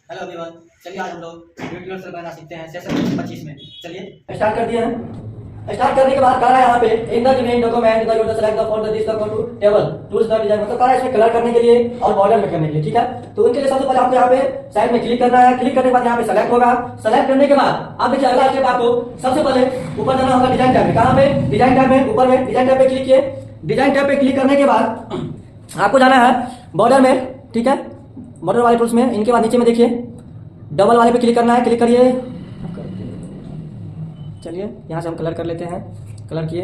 Hello everyone, चलिए आज हम लोग वीडियो से बनाना सीखते हैं सेशन 25 में। चलिए स्टार्ट कर दिए हैं। स्टार्ट करने के बाद कह रहा है यहाँ पे in the given document the user select the for this the two table tools the design, मतलब कह रहा है इसमें कलर करने के लिए और बॉर्डर में करने के लिए। ठीक है, तो उनके लिए सबसे पहले आपको यहाँ पे साइड में क्लिक करना है। क्लिक करने के बाद यहाँ पे सेलेक्ट होगा। सेलेक्ट करने के बाद आप देखिए अगला स्टेप आपको सबसे पहले ऊपर जाना होगा डिजाइन टैब में। कहाँ पे? डिजाइन टैब में, ऊपर में डिजाइन टैब पे क्लिक किए। डिजाइन टैब पे क्लिक करने के बाद आपको जाना है बॉर्डर में। ठीक है, बॉर्डर वाले टूल्स में। इनके बाद नीचे में देखिए डबल वाले पे क्लिक करना है। क्लिक करिए। चलिए यहाँ से हम कलर कर लेते हैं। कलर किए,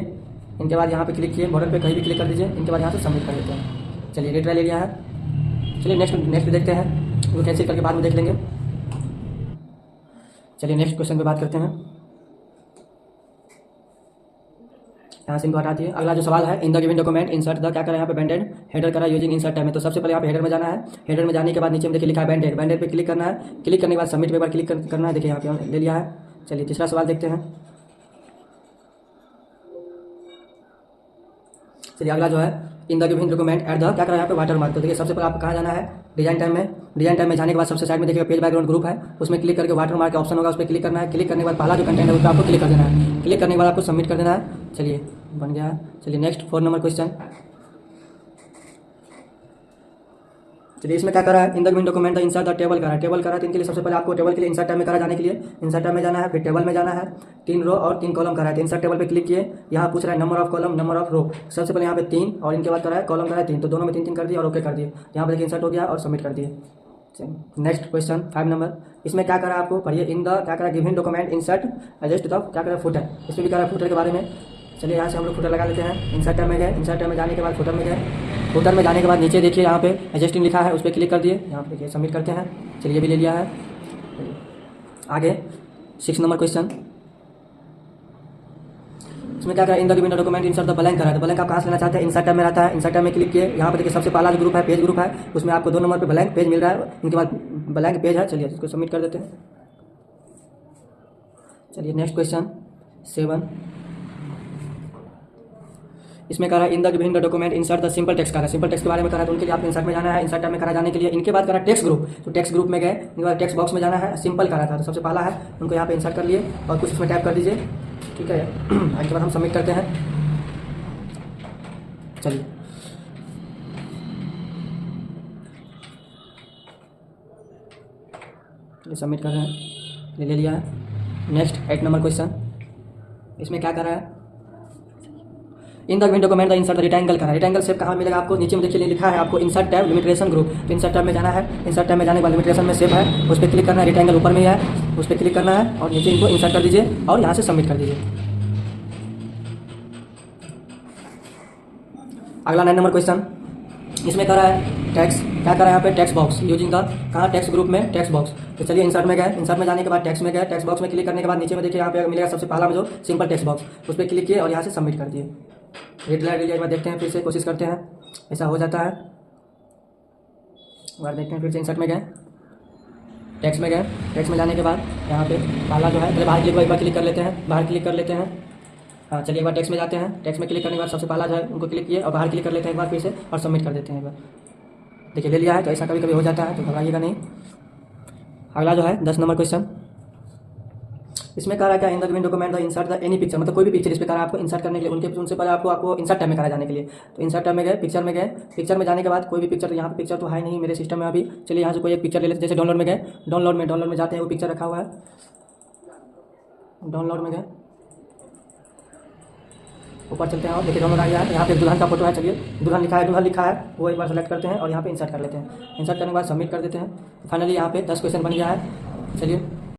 इनके बाद यहाँ पे क्लिक किए, बॉर्डर पे कहीं भी क्लिक कर दीजिए। इनके बाद यहाँ से सबमिट कर लेते हैं। चलिए रिट्राई ले लिया है। चलिए नेक्स्ट देखते हैं, वो कैंसिल करके बाद में देख लेंगे। चलिए नेक्स्ट क्वेश्चन पे बात करते हैं। यहाँ से इनको हटा दिए। अगला जो सवाल है, in the given document insert the, क्या करें यहाँ पे बैंडेड हेडर करा यूजिंग इंसर्ट टैब में। तो सबसे पहले यहाँ पे हेडर में जाना है। हेडर में जाने के बाद नीचे में देखिए लिखा है बैंडेड। बैंडेड पे क्लिक करना है। क्लिक करने के बाद सबमिट पे एक बार क्लिक करना है। देखिए यहाँ पे हम ले लिया है। चलिए तीसरा सवाल देखते हैं। चलिए अगला जो है in the given document at the, क्या करें यहाँ पे वाटर मार्क। तो देखिए सबसे पहले आपको कहाँ जाना है? डिजाइन टाइम में। डिजाइन टाइम में जाने के बाद सबसे साइड में देखिए पेज बैकग्राउंड ग्रुप है, उसमें क्लिक करके वाटर मार्क का ऑप्शन होगा, उस पर क्लिक करना है। क्लिक करने के बाद पहला जो कंटेंट है उस पर आपको क्लिक कर देना है। क्लिक करने के बाद आपको सबमिट कर देना है। चलिए बन गया है। चलिए नेक्स्ट 4 नंबर क्वेश्चन। चलिए इसमें क्या करा है? In the given document the insert the table करा है। टेबल करा है, तो इनके लिए सबसे पहले आपको टेबल के लिए इंसर्ट टैब में करा जाने के लिए इंसर्ट टैब में जाना है। फिर टेबल में जाना है। 3 रो और 3 कॉलम करा है, तो इंसर्ट टेबल पे क्लिक किए। यहाँ पूछ रहा है number of column, number of row. सबसे पहले यहाँ पे 3 और इनके बाद करा है कॉलम करा है 3, तो दोनों में 3 3 कर दिए और ओके कर दिए। यहाँ पे देखिए इंसर्ट हो गया और सबमिट कर दिए। Next question 5 number. इसमें क्या करा आपको पढ़िए। इन द, क्या करा given document insert adjust the, क्या करा फुटर। इसमें भी करा फुटर के बारे में। चलिए यहाँ से हम लोग फुटर लगा लेते हैं। इंसर्ट टैब में गए। इंसर्ट टैब में जाने के बाद फुटर में गए। फुटर में जाने के बाद नीचे देखिए यहाँ पे एडजस्टिंग लिखा है, उस पर क्लिक कर दिए। यहाँ पे देखिए सबमिट करते हैं। चलिए ये भी ले लिया है। आगे 6 नंबर क्वेश्चन। इसमें क्या करें? In the given document insert the blank करा है। तो ब्लैंक आप कहाँ से लेना चाहते हैं? इंसर्ट टैब में रहता है। इंसर्ट टैब में क्लिक किए। यहाँ पे देखिए सबसे पहला जो ग्रुप है पेज ग्रुप है, उसमें आपको 2 नंबर पे ब्लैंक पेज मिल रहा है। इनके बाद ब्लैंक पेज है। चलिए इसको सबमिट कर देते हैं। चलिए नेक्स्ट क्वेश्चन 7। इसमें करा in the given document insert the simple text करा। सिंपल टेक्स्ट के बारे में करा, तो उनके लिए आपको इंसर्ट में जाना है। इंसर्ट टैब में करा जाने के लिए इनके बाद करा टेक्स्ट ग्रुप, तो टेक्स्ट ग्रुप में गए। इनके बाद टेक्स्ट बॉक्स में जाना है। सिंपल करा था, तो सबसे पहला है उनको यहाँ पे इंसर्ट कर लिए और कुछ इसमें टैप कर दीजिए। ठीक है, इसके बाद हम सबमिट करते हैं। चलिए सबमिट कर रहे हैं। ले लिया है। Next 8 number question. इसमें क्या करा है? In the given document the insert the rectangle करा है। रेक्टेंगल शेप कहाँ मिलेगा आपको? नीचे में देखिए लिखा है आपको इंसर्ट टैब लिमिटेशन ग्रुप। तो इंसर्ट टैब में जाना है। इंसर्ट टैब में जाने के बाद लिमिटेशन में शेप है, उस पर क्लिक करना है। रेक्टेंगल ऊपर में ही है, उस पर क्लिक करना है और नीचे इनको इंसर्ट कर दीजिए और यहाँ से सबमिट कर दीजिए। अगला 9 नंबर क्वेश्चन। इसमें करा है टेक्स्ट, क्या करा है यहाँ पे? टेक्स्ट बॉक्स यूजिंग द, कहाँ? टेक्स्ट ग्रुप में टेक्स्ट बॉक्स। तो चलिए इंसर्ट में गए। इंसर्ट में जाने के बाद टेक्स्ट में गए। टेक्स्ट बॉक्स में क्लिक करने के बाद नीचे में देखिए यहाँ पे मिलेगा सबसे पहला में जो सिंपल टेक्स्ट बॉक्स, उस पर क्लिक किए और यहाँ से सबमिट कर दिए। रेड लाइट एक बार देखते हैं, फिर से कोशिश करते हैं। ऐसा हो जाता है, एक बार देखते हैं। फिर से इंसर्ट में गए, टेक्स्ट में गए। टेक्स्ट में जाने के बाद यहाँ पे पहला जो है पहले बाहर क्लिक, एक बार क्लिक कर लेते हैं। बाहर क्लिक कर लेते हैं। हाँ चलिए एक बार टेक्स्ट में जाते हैं। टेक्स्ट में क्लिक करने के बाद सबसे पहला जो है उनको क्लिक किए और बाहर क्लिक कर लेते हैं एक बार फिर से और सबमिट कर देते हैं एक बार। देखिए ले लिया है। तो ऐसा कभी कभी हो जाता है, तो घबराइएगा नहीं। अगला जो है 10 नंबर क्वेश्चन। इसमें कहा क्या? In the given document the insert the any picture, मतलब कोई भी पिक्चर इस पर करा आपको इंसर्ट करने के लिए। उनसे पहले आपको इंसर्ट टैब में करा जाने के लिए, तो इंसर्ट टैब में गए, पिक्चर में गए। पिक्चर में जाने के बाद कोई भी पिक्चर, यहाँ पे पिक्चर तो है नहीं मेरे सिस्टम में अभी। चलिए यहाँ से कोई एक पिक्चर ले लेते हैं। जैसे डाउनलोड में गए, डाउनलोड में जाते हैं, वो पिक्चर रखा हुआ है। डाउनलोड में गए, ऊपर चलते हैं और देखिए डाउनलोड आ गया है। यहाँ पे दुल्हन का फोटो है। चलिए दुल्हन लिखा है, वो एक बार सेलेक्ट करते हैं और यहाँ पे इंसर्ट कर लेते हैं। इंसर्ट करने के बाद सबमिट कर देते हैं। फाइनली यहाँ पे 10 क्वेश्चन बन गया है। चलिए